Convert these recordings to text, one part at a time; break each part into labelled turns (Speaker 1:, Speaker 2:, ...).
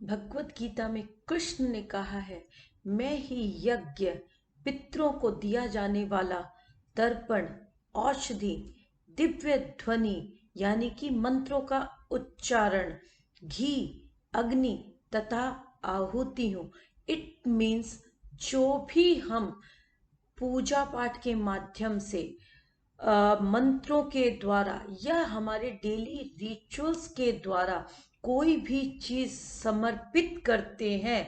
Speaker 1: भगवत गीता में कृष्ण ने कहा है, मैं ही यज्ञ, पितरों को दिया जाने वाला तर्पण, औषधि, दिव्य ध्वनि यानी कि मंत्रों का उच्चारण, घी, अग्नि तथा आहुति हूँ। इट मीन्स जो भी हम पूजा पाठ के माध्यम से मंत्रों के द्वारा या हमारे डेली रिचुअल्स के द्वारा कोई भी चीज समर्पित करते हैं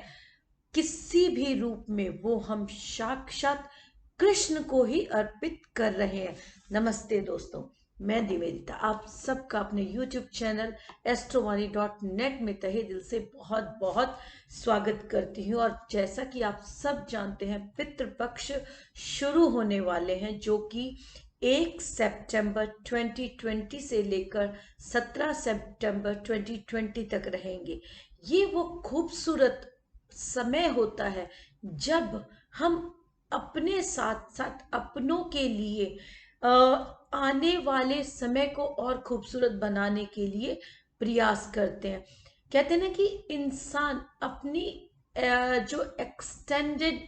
Speaker 1: किसी भी रूप में, वो हम साक्षात कृष्ण को ही अर्पित कर रहे हैं। नमस्ते दोस्तों, मैं निवेदिता आप सबका अपने YouTube चैनल astromoney.net में तहे दिल से बहुत बहुत स्वागत करती हूँ। और जैसा कि आप सब जानते हैं, पितृपक्ष शुरू होने वाले हैं जो कि 1 सितंबर 2020 से लेकर 17 सितंबर 2020 तक रहेंगे। ये वो खूबसूरत समय होता है जब हम अपने साथ साथ अपनों के लिए आने वाले समय को और खूबसूरत बनाने के लिए प्रयास करते हैं। कहते हैं ना कि इंसान अपनी जो एक्सटेंडेड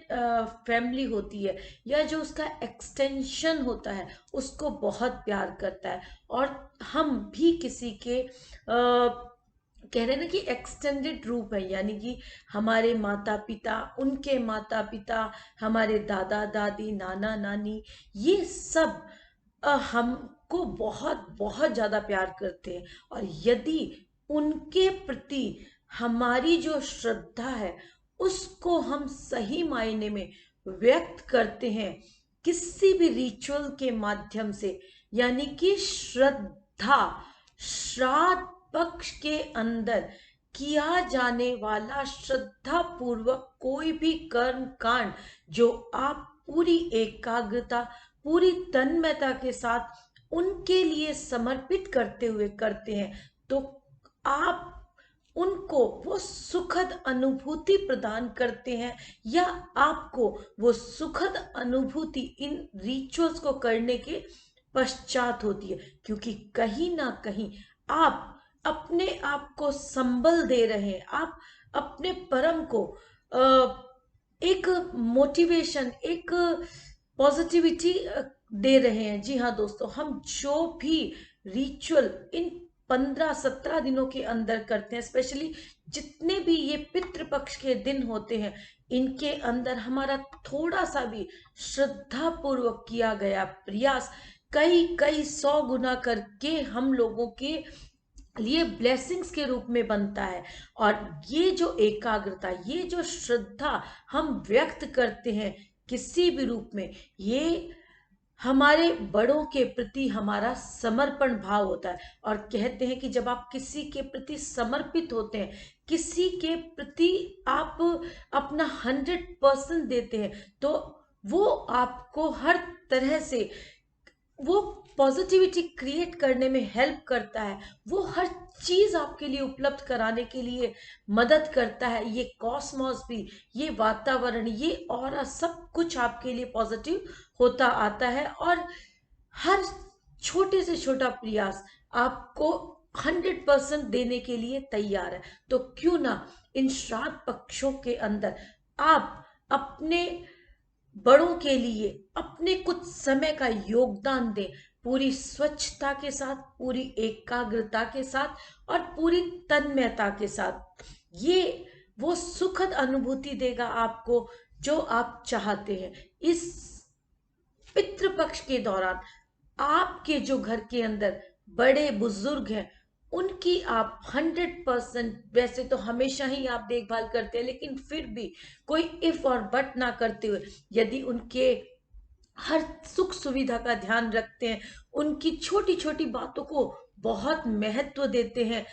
Speaker 1: फैमिली होती है या जो उसका एक्सटेंशन होता है उसको बहुत प्यार करता है। और हम भी किसी के कह रहे हैं ना कि एक्सटेंडेड रूप है, यानी कि हमारे माता पिता, उनके माता पिता, हमारे दादा दादी, नाना नानी, ये सब हमको बहुत बहुत ज्यादा प्यार करते हैं। और यदि उनके प्रति हमारी जो श्रद्धा है उसको हम सही मायने में व्यक्त करते हैं किसी भी रिचुअल के माध्यम से, यानी कि श्रद्धा, श्राद्ध पक्ष के अंदर किया जाने वाला श्रद्धा पूर्वक कोई भी कर्म कांड जो आप पूरी एकाग्रता, पूरी तन्मयता के साथ उनके लिए समर्पित करते हुए करते हैं, तो आप उनको वो सुखद अनुभूति प्रदान करते हैं, या आपको वो सुखद अनुभूति इन रिचुअल्स को करने के पश्चात होती है। क्योंकि कहीं ना कहीं आप अपने आप को संबल दे रहे हैं, आप अपने परम को एक मोटिवेशन, एक पॉजिटिविटी दे रहे हैं। जी हाँ दोस्तों, हम जो भी रिचुअल इन 15-17 दिनों के अंदर करते हैं, स्पेशली जितने भी ये पितृपक्ष के दिन होते हैं, इनके अंदर हमारा थोड़ा सा भी श्रद्धा पूर्वक किया गया प्रयास कई कई 100 गुना करके हम लोगों के लिए ब्लेसिंग्स के रूप में बनता है। और ये जो एकाग्रता, ये जो श्रद्धा हम व्यक्त करते हैं किसी भी रूप में, ये हमारे बड़ों के प्रति हमारा समर्पण भाव होता है। और कहते हैं कि जब आप किसी के प्रति समर्पित होते हैं, किसी के प्रति आप अपना 100% देते हैं, तो वो आपको हर तरह से वो पॉजिटिविटी क्रिएट करने में हेल्प करता है। वो हर चीज आपके लिए उपलब्ध कराने के लिए मदद करता है। ये कॉस्मोस भी, ये वातावरण, ये ऑरा, सब कुछ आपके लिए पॉजिटिव होता आता है। और हर छोटे से छोटा प्रयास आपको 100% देने के लिए तैयार है। तो क्यों ना इन श्राद्ध पक्षों के अंदर आप अपने बड़ों के लिए अपने कुछ समय का योगदान दें, पूरी स्वच्छता के साथ, पूरी एकाग्रता के साथ और पूरी तन्मयता के साथ। ये वो सुखद अनुभूति देगा आपको जो आप चाहते हैं। इस पितृपक्ष के दौरान आपके जो घर के अंदर बड़े बुजुर्ग हैं, उनकी आप 100%, वैसे तो हमेशा ही आप देखभाल करते हैं, लेकिन फिर भी कोई इफ और बट ना करते हुए यदि उनके हर सुख सुविधा का ध्यान रखते हैं, उनकी छोटी छोटी बातों को बहुत महत्व देते हैं,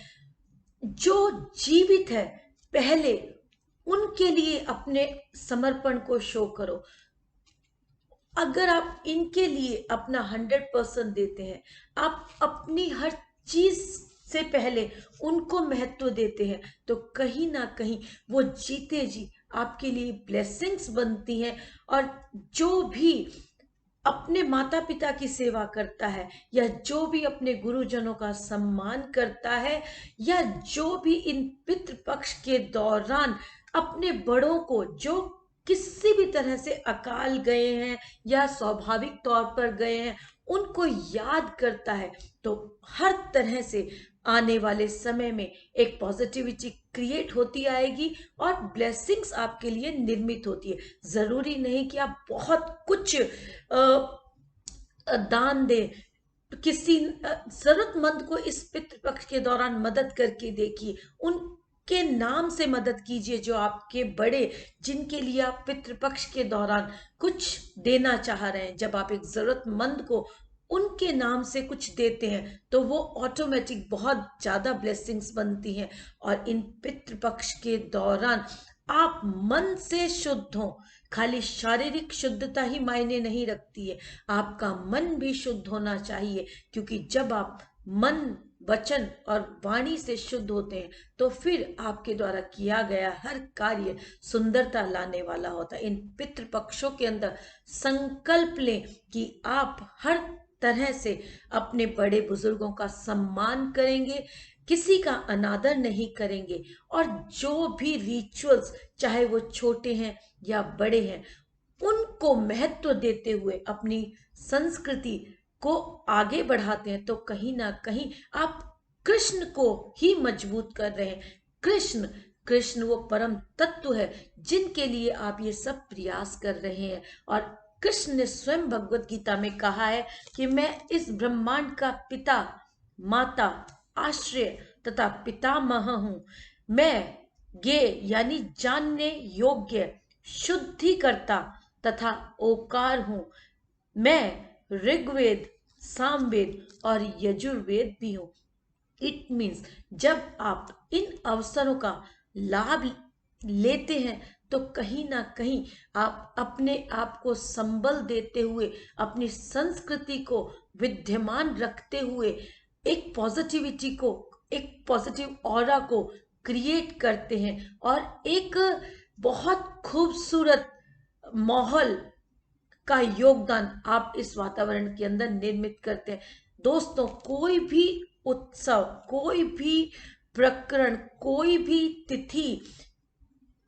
Speaker 1: जो जीवित है पहले उनके लिए अपने समर्पण को शो करो। अगर आप इनके लिए अपना 100% देते हैं, आप अपनी हर चीज से पहले उनको महत्व देते हैं, तो कहीं ना कहीं वो जीते जी आपके लिए ब्लेसिंग्स बनती हैं। और जो भी अपने माता पिता की सेवा करता है, या जो भी अपने गुरुजनों का सम्मान करता है, या जो भी इन पितृपक्ष के दौरान अपने बड़ों को, जो किसी भी तरह से अकाल गए हैं या स्वाभाविक तौर पर गए हैं, उनको याद करता है, तो हर तरह से आने वाले समय में एक पॉजिटिविटी क्रिएट होती आएगी और ब्लेसिंग्स आपके लिए निर्मित होती है। जरूरी नहीं कि आप बहुत कुछ दान दे, किसी जरूरतमंद को इस पितृपक्ष के दौरान मदद करके देखिए, उनके नाम से मदद कीजिए, जो आपके बड़े, जिनके लिए आप पितृपक्ष के दौरान कुछ देना चाह रहे हैं। जब आप एक जरूरतमंद को उनके नाम से कुछ देते हैं तो वो ऑटोमेटिक बहुत ज्यादा ब्लेसिंग्स बनती हैं। और इन पितृपक्ष के दौरान आप मन से शुद्ध हो, खाली शारीरिक शुद्धता ही मायने नहीं रखती है, आपका मन भी शुद्ध होना चाहिए, क्योंकि जब आप मन, वचन और वाणी से शुद्ध होते हैं तो फिर आपके द्वारा किया गया हर कार्य सुंदरता लाने वाला होता है। इन पितृपक्षों के अंदर संकल्प लें कि आप हर तरह से अपने बड़े बुजुर्गों का सम्मान करेंगे, किसी का अनादर नहीं करेंगे, और जो भी रिचुअल्स, चाहे वो छोटे हैं या बड़े हैं, उनको महत्व देते हुए अपनी संस्कृति को आगे बढ़ाते हैं, तो कहीं ना कहीं आप कृष्ण को ही मजबूत कर रहे हैं। कृष्ण कृष्ण वो परम तत्व है जिनके लिए आप ये सब प्रयास कर रहे हैं। और कृष्ण ने स्वयं भगवत गीता में कहा है कि मैं इस ब्रह्मांड का पिता, माता, आश्रय तथा पितामह हूं। मैं ये यानी जानने योग्य, शुद्धिकर्ता तथा ओकार हूं। मैं ऋग्वेद, सामवेद और यजुर्वेद भी हूं। इट मीन्स जब आप इन अवसरों का लाभ लेते हैं तो कहीं ना कहीं आप अपने आप को संबल देते हुए, अपनी संस्कृति को विद्यमान रखते हुए, एक पॉजिटिविटी को, एक पॉजिटिव ऑरा को क्रिएट करते हैं और एक बहुत खूबसूरत माहौल का योगदान आप इस वातावरण के अंदर निर्मित करते हैं। दोस्तों, कोई भी उत्सव, कोई भी प्रकरण, कोई भी तिथि,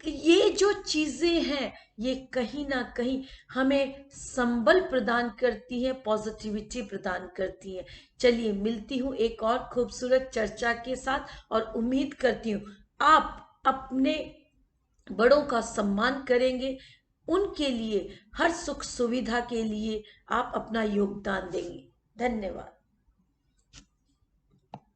Speaker 1: ये जो चीजें हैं, ये कहीं ना कहीं हमें संबल प्रदान करती हैं, पॉजिटिविटी प्रदान करती हैं। चलिए, मिलती हूँ एक और खूबसूरत चर्चा के साथ, और उम्मीद करती हूँ आप अपने बड़ों का सम्मान करेंगे, उनके लिए हर सुख सुविधा के लिए आप अपना योगदान देंगे। धन्यवाद।